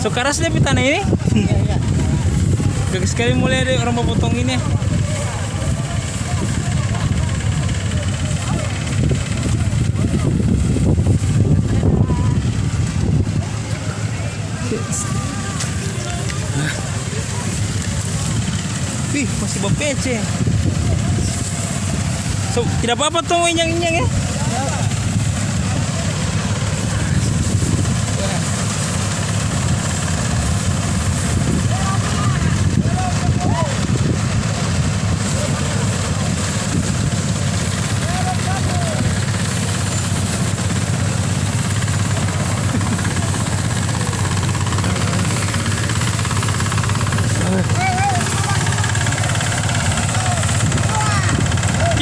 So keras deh tanah ini. Iya, iya. Gak sekali mulai ada orang mau potong ini. Wih, masih bepece. So, tidak apa-apa tuh inyang-inyang ya.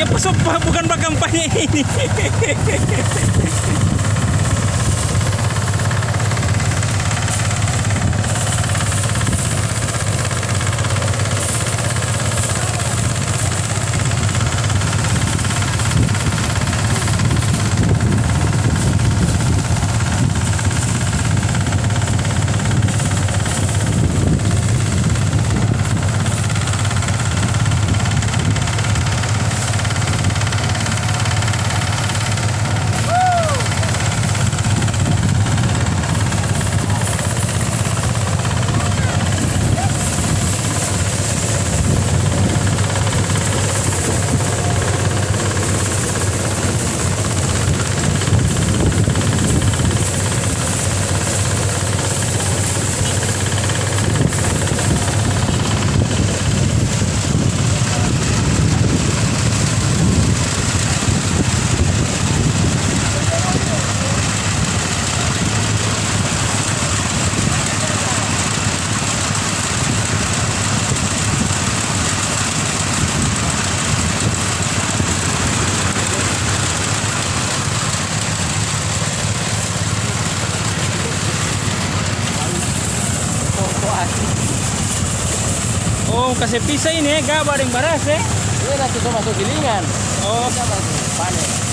Ya pasok bukan pak kampanye ini. Oh, kasih pisah ini ya, gak bareng baras ya. Ini nanti masuk gilingan. Oh, Kita masuk panen.